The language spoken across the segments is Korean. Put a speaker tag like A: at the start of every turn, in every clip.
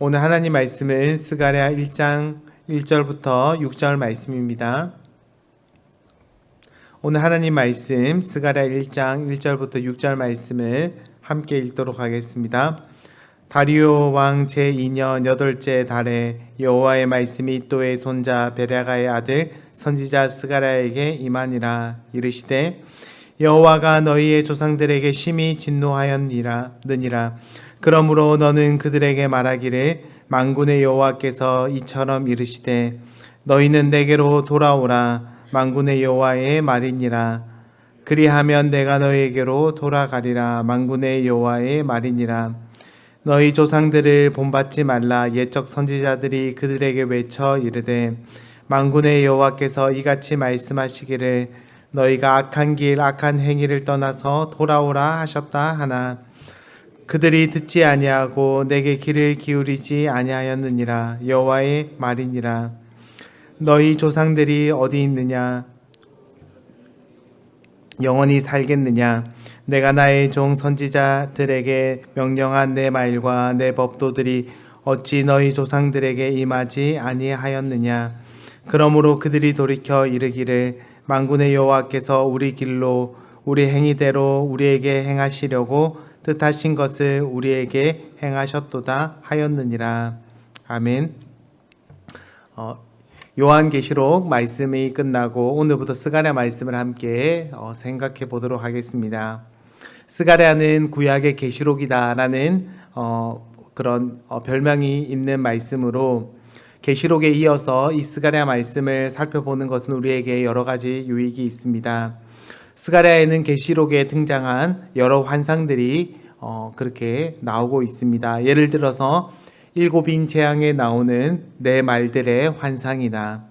A: 오늘 하나님 말씀은 스가랴 1장 1절부터 6절 말씀입니다. 오늘 하나님 말씀 스가랴 1장 1절부터 6절 말씀을 함께 읽도록 하겠습니다. 다리오 왕 제2년 8째 달에 여호와의 말씀이 이또의 손자 베랴가의 아들 선지자 스가랴에게 임하니라. 이르시되 여호와가 너희의 조상들에게 심히 진노하였느니라. 그러므로 너는 그들에게 말하기를 만군의 여호와께서 이처럼 이르시되 너희는 내게로 돌아오라. 만군의 여호와의 말이니라. 그리하면 내가 너희에게로 돌아가리라. 만군의 여호와의 말이니라. 너희 조상들을 본받지 말라. 옛적 선지자들이 그들에게 외쳐 이르되 만군의 여호와께서 이같이 말씀하시기를 너희가 악한 길 악한 행위를 떠나서 돌아오라 하셨다 하나 그들이 듣지 아니하고 내게 귀를 기울이지 아니하였느니라. 여호와의 말이니라. 너희 조상들이 어디 있느냐? 영원히 살겠느냐? 내가 나의 종 선지자들에게 명령한 내 말과 내 법도들이 어찌 너희 조상들에게 임하지 아니하였느냐? 그러므로 그들이 돌이켜 이르기를 만군의 여호와께서 우리 길로 우리 행위대로 우리에게 행하시려고 뜻하신 것을 우리에게 행하셨도다 하였느니라. 아멘. 요한계시록 말씀이 끝나고 오늘부터 스가랴 말씀을 함께 생각해 보도록 하겠습니다. 스가랴는 구약의 계시록이다라는 그런 별명이 있는 말씀으로 계시록에 이어서 이 스가랴 말씀을 살펴보는 것은 우리에게 여러 가지 유익이 있습니다. 스가랴에는 계시록에 등장한 여러 환상들이 그렇게 나오고 있습니다. 예를 들어서 7인 재앙에 나오는 네 말들의 환상이나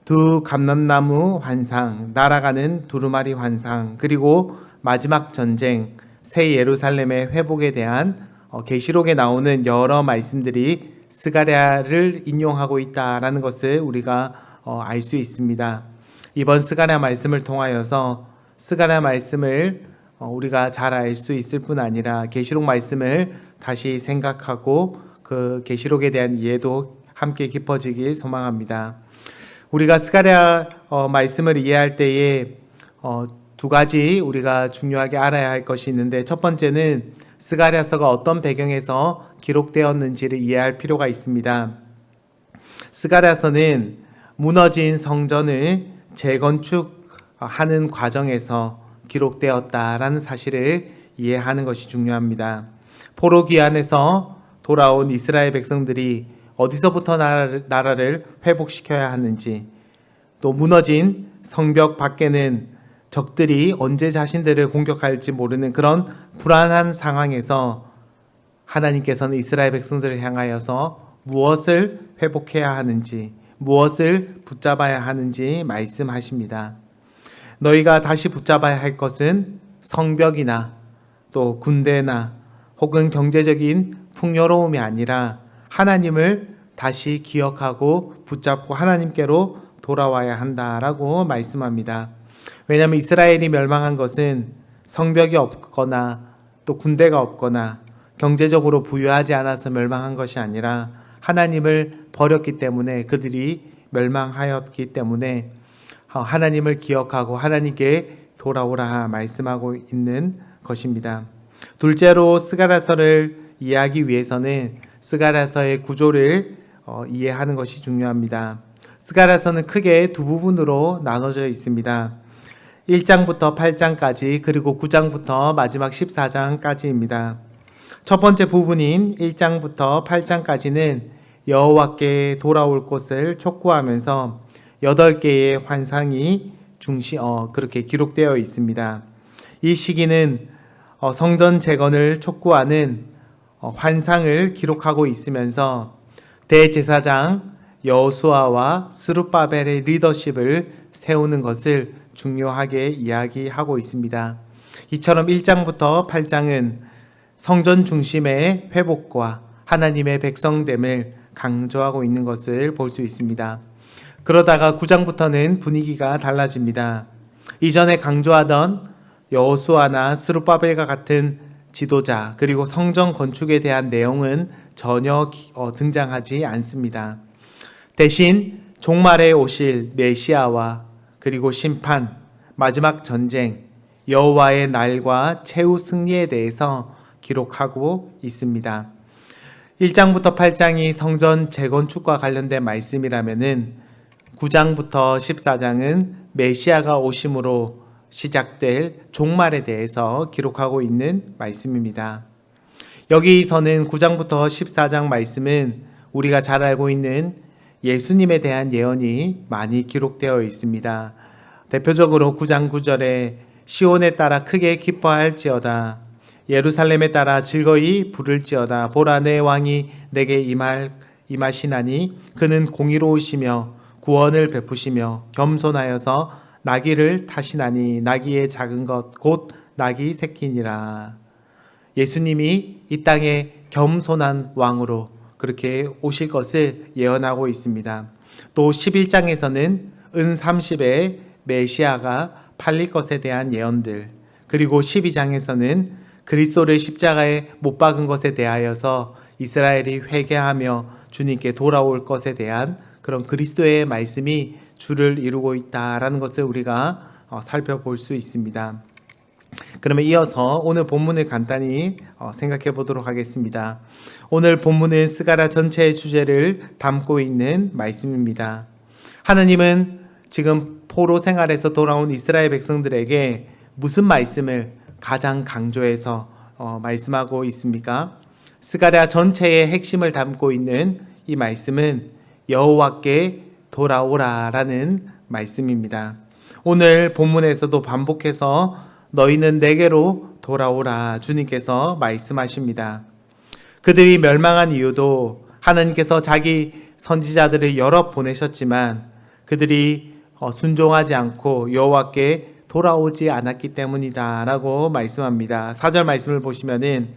A: 두 감람나무 환상, 날아가는 두루마리 환상, 그리고 마지막 전쟁, 새 예루살렘의 회복에 대한 계시록에 나오는 여러 말씀들이 스가랴를 인용하고 있다라는 것을 우리가 알 수 있습니다. 이번 스가랴 말씀을 통하여서 스가랴 말씀을 우리가 잘 알 수 있을 뿐 아니라 계시록 말씀을 다시 생각하고 그 계시록에 대한 이해도 함께 깊어지길 소망합니다. 우리가 스가랴 말씀을 이해할 때에 두 가지 우리가 중요하게 알아야 할 것이 있는데, 첫 번째는 스가랴서가 어떤 배경에서 기록되었는지를 이해할 필요가 있습니다. 스가랴서는 무너진 성전을 재건축하는 과정에서 기록되었다라는 사실을 이해하는 것이 중요합니다. 포로 귀환에서 돌아온 이스라엘 백성들이 어디서부터 나라를 회복시켜야 하는지, 또 무너진 성벽 밖에는 적들이 언제 자신들을 공격할지 모르는 그런 불안한 상황에서 하나님께서는 이스라엘 백성들을 향하여서 무엇을 회복해야 하는지, 무엇을 붙잡아야 하는지 말씀하십니다. 너희가 다시 붙잡아야 할 것은 성벽이나 또 군대나 혹은 경제적인 풍요로움이 아니라 하나님을 다시 기억하고 붙잡고 하나님께로 돌아와야 한다라고 말씀합니다. 왜냐하면 이스라엘이 멸망한 것은 성벽이 없거나 또 군대가 없거나 경제적으로 부유하지 않아서 멸망한 것이 아니라 하나님을 버렸기 때문에, 그들이 멸망하였기 때문에 하나님을 기억하고 하나님께 돌아오라 말씀하고 있는 것입니다. 둘째로 스가랴서를 이해하기 위해서는 스가랴서의 구조를 이해하는 것이 중요합니다. 스가랴서는 크게 두 부분으로 나눠져 있습니다. 1장부터 8장까지, 그리고 9장부터 마지막 14장까지입니다. 첫 번째 부분인 1장부터 8장까지는 여호와께 돌아올 것을 촉구하면서 8개의 환상이 그렇게 기록되어 있습니다. 이 시기는 성전 재건을 촉구하는 환상을 기록하고 있으면서 대제사장 여호수아와 스룹바벨의 리더십을 세우는 것을 중요하게 이야기하고 있습니다. 이처럼 1장부터 8장은 성전 중심의 회복과 하나님의 백성됨을 강조하고 있는 것을 볼 수 있습니다. 그러다가 9장부터는 분위기가 달라집니다. 이전에 강조하던 여호수아나 스룹바벨과 같은 지도자, 그리고 성전 건축에 대한 내용은 전혀 등장하지 않습니다. 대신 종말에 오실 메시아와 그리고 심판, 마지막 전쟁, 여호와의 날과 최후 승리에 대해서 기록하고 있습니다. 1장부터 8장이 성전 재건축과 관련된 말씀이라면은 9장부터 14장은 메시아가 오심으로 시작될 종말에 대해서 기록하고 있는 말씀입니다. 여기서는 9장부터 14장 말씀은 우리가 잘 알고 있는 예수님에 대한 예언이 많이 기록되어 있습니다. 대표적으로 9장 9절에 시온에 따라 크게 기뻐할지어다, 예루살렘에 따라 즐거이 부를지어다. 보라, 내 왕이 내게 임하시나니 그는 공의로우시며 구원을 베푸시며 겸손하여서 나귀를 타시나니 나귀의 작은 것 곧 나귀 새끼니라. 예수님이 이 땅에 겸손한 왕으로 그렇게 오실 것을 예언하고 있습니다. 또 11장에서는 은 30에 메시아가 팔릴 것에 대한 예언들, 그리고 12장에서는 그리스도를 십자가에 못 박은 것에 대하여서 이스라엘이 회개하며 주님께 돌아올 것에 대한 그런 그리스도의 말씀이 주를 이루고 있다라는 것을 우리가 살펴볼 수 있습니다. 그러면 이어서 오늘 본문을 간단히 생각해 보도록 하겠습니다. 오늘 본문은 스가랴 전체의 주제를 담고 있는 말씀입니다. 하나님은 지금 포로 생활에서 돌아온 이스라엘 백성들에게 무슨 말씀을 가장 강조해서 말씀하고 있습니까? 스가랴 전체의 핵심을 담고 있는 이 말씀은 여호와께 돌아오라라는 말씀입니다. 오늘 본문에서도 반복해서 너희는 내게로 돌아오라 주님께서 말씀하십니다. 그들이 멸망한 이유도 하나님께서 자기 선지자들을 여러 보내셨지만 그들이 순종하지 않고 여호와께 돌아오지 않았기 때문이다 라고 말씀합니다. 4절 말씀을 보시면은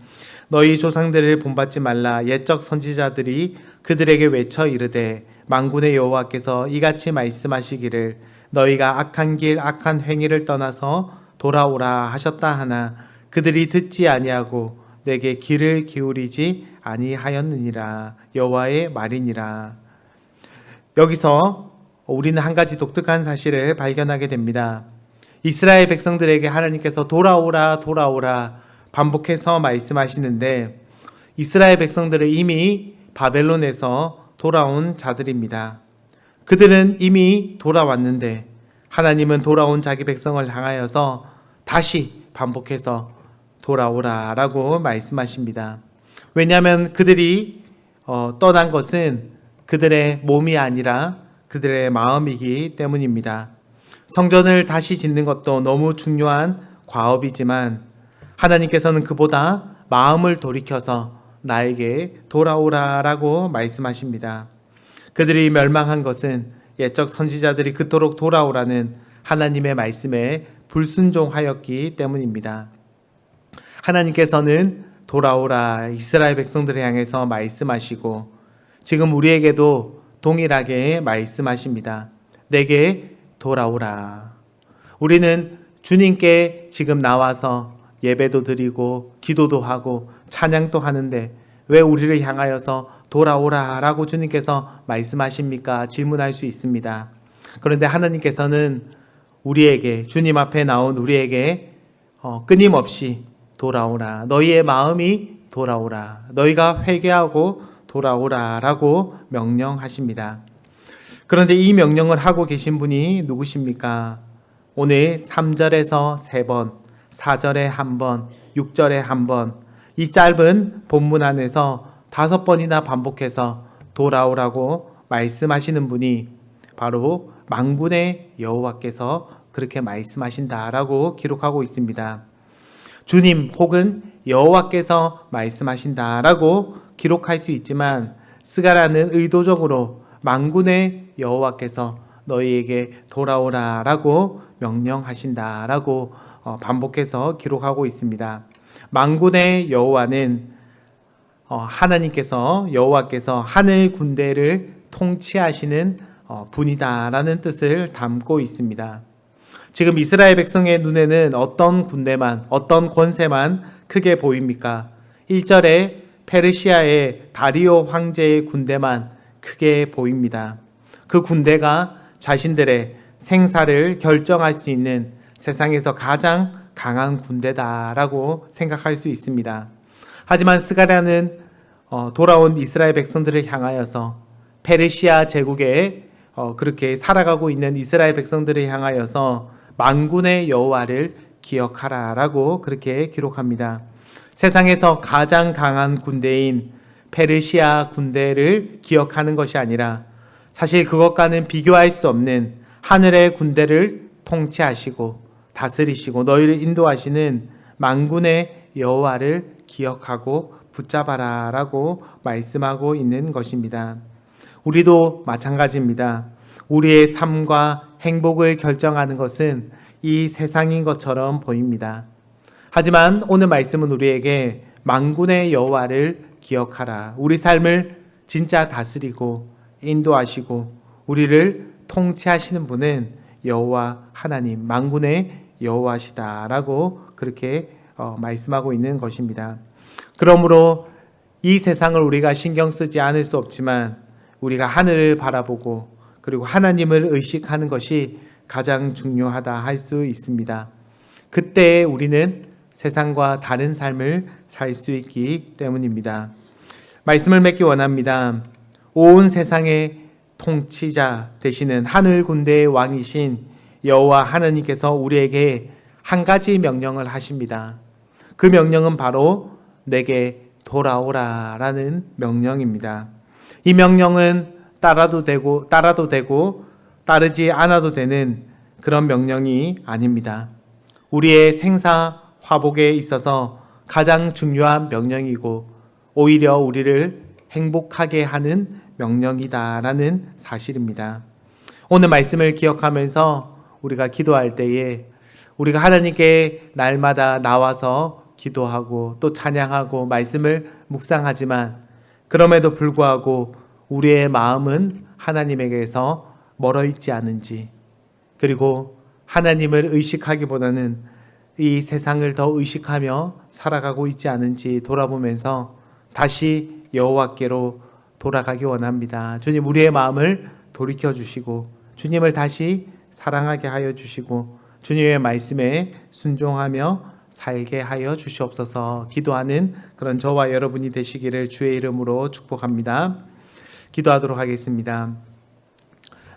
A: 너희 조상들을 본받지 말라. 옛적 선지자들이 그들에게 외쳐 이르되 만군의 여호와께서 이같이 말씀하시기를 너희가 악한 길 악한 행위를 떠나서 돌아오라 하셨다 하나 그들이 듣지 아니하고 내게 귀를 기울이지 아니하였느니라. 여호와의 말이니라. 여기서 우리는 한 가지 독특한 사실을 발견하게 됩니다. 이스라엘 백성들에게 하나님께서 돌아오라 돌아오라 반복해서 말씀하시는데 이스라엘 백성들은 이미 바벨론에서 돌아온 자들입니다. 그들은 이미 돌아왔는데 하나님은 돌아온 자기 백성을 향하여서 다시 반복해서 돌아오라 라고 말씀하십니다. 왜냐하면 그들이 떠난 것은 그들의 몸이 아니라 그들의 마음이기 때문입니다. 성전을 다시 짓는 것도 너무 중요한 과업이지만 하나님께서는 그보다 마음을 돌이켜서 나에게 돌아오라 라고 말씀하십니다. 그들이 멸망한 것은 옛적 선지자들이 그토록 돌아오라는 하나님의 말씀에 불순종하였기 때문입니다. 하나님께서는 돌아오라 이스라엘 백성들을 향해서 말씀하시고 지금 우리에게도 동일하게 말씀하십니다. 내게 돌아오라. 우리는 주님께 지금 나와서 예배도 드리고 기도도 하고 찬양도 하는데 왜 우리를 향하여서 돌아오라 라고 주님께서 말씀하십니까? 질문할 수 있습니다. 그런데 하나님께서는 우리에게 주님 앞에 나온 우리에게 끊임없이 돌아오라. 너희의 마음이 돌아오라. 너희가 회개하고 돌아오라 라고 명령하십니다. 그런데 이 명령을 하고 계신 분이 누구십니까? 오늘 3절에서 3번, 4절에 1번, 6절에 1번 이 짧은 본문 안에서 5번이나 반복해서 돌아오라고 말씀하시는 분이 바로 만군의 여호와께서 그렇게 말씀하신다라고 기록하고 있습니다. 주님 혹은 여호와께서 말씀하신다라고 기록할 수 있지만 스가랴는 의도적으로 만군의 여호와께서 너희에게 돌아오라라고 명령하신다라고 반복해서 기록하고 있습니다. 만군의 여호와는 하나님께서 여호와께서 하늘 군대를 통치하시는 분이다라는 뜻을 담고 있습니다. 지금 이스라엘 백성의 눈에는 어떤 군대만 어떤 권세만 크게 보입니까? 1절에 페르시아의 다리오 황제의 군대만 크게 보입니다. 그 군대가 자신들의 생사를 결정할 수 있는 세상에서 가장 강한 군대다라고 생각할 수 있습니다. 하지만 스가랴는 돌아온 이스라엘 백성들을 향하여서 페르시아 제국에 그렇게 살아가고 있는 이스라엘 백성들을 향하여서 만군의 여호와를 기억하라라고 그렇게 기록합니다. 세상에서 가장 강한 군대인 페르시아 군대를 기억하는 것이 아니라 사실 그것과는 비교할 수 없는 하늘의 군대를 통치하시고 다스리시고 너희를 인도하시는 만군의 여호와를 기억하고 붙잡아라 라고 말씀하고 있는 것입니다. 우리도 마찬가지입니다. 우리의 삶과 행복을 결정하는 것은 이 세상인 것처럼 보입니다. 하지만 오늘 말씀은 우리에게 만군의 여호와를 기억하라. 우리 삶을 진짜 다스리고 인도하시고 우리를 통치하시는 분은 여호와 하나님, 만군의 여호와시다라고 그렇게 말씀하고 있는 것입니다. 그러므로 이 세상을 우리가 신경 쓰지 않을 수 없지만 우리가 하늘을 바라보고 그리고 하나님을 의식하는 것이 가장 중요하다 할 수 있습니다. 그때 우리는 세상과 다른 삶을 살 수 있기 때문입니다. 말씀을 맺기 원합니다. 온 세상의 통치자 되시는 하늘 군대의 왕이신 여호와 하나님께서 우리에게 한 가지 명령을 하십니다. 그 명령은 바로 내게 돌아오라라는 명령입니다. 이 명령은 따라도 되고 따르지 않아도 되는 그런 명령이 아닙니다. 우리의 생사 화복에 있어서 가장 중요한 명령이고 오히려 우리를 행복하게 하는 명령이다라는 사실입니다. 오늘 말씀을 기억하면서 우리가 기도할 때에 우리가 하나님께 날마다 나와서 기도하고 또 찬양하고 말씀을 묵상하지만 그럼에도 불구하고 우리의 마음은 하나님에게서 멀어 있지 않은지, 그리고 하나님을 의식하기보다는 이 세상을 더 의식하며 살아가고 있지 않은지 돌아보면서 다시 여호와께로 돌아가기 원합니다. 주님, 우리의 마음을 돌이켜 주시고 주님을 다시 사랑하게 하여 주시고 주님의 말씀에 순종하며 살게 하여 주시옵소서. 기도하는 그런 저와 여러분이 되시기를 주의 이름으로 축복합니다. 기도하도록 하겠습니다.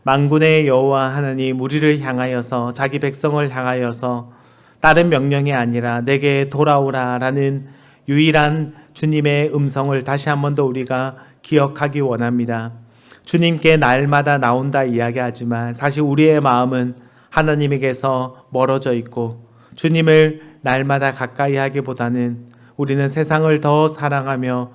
A: 만군의 여호와 하나님, 우리를 향하여서 자기 백성을 향하여서 다른 명령이 아니라 내게 돌아오라라는 유일한 주님의 음성을 다시 한 번 더 우리가 기억하기 원합니다. 주님께 날마다 나온다 이야기하지만 사실 우리의 마음은 하나님에게서 멀어져 있고 주님을 날마다 가까이 하기보다는 우리는 세상을 더 사랑하며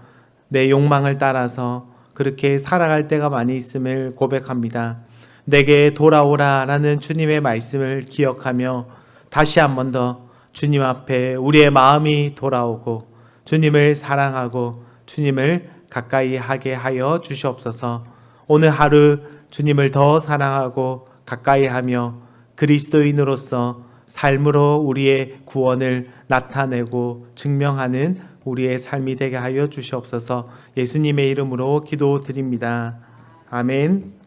A: 내 욕망을 따라서 그렇게 살아갈 때가 많이 있음을 고백합니다. 내게 돌아오라라는 주님의 말씀을 기억하며 다시 한 번 더 주님 앞에 우리의 마음이 돌아오고 주님을 사랑하고 주님을 가까이 하게 하여 주시옵소서. 오늘 하루 주님을 더 사랑하고 가까이 하며 그리스도인으로서 삶으로 우리의 구원을 나타내고 증명하는 우리의 삶이 되게 하여 주시옵소서. 예수님의 이름으로 기도드립니다. 아멘.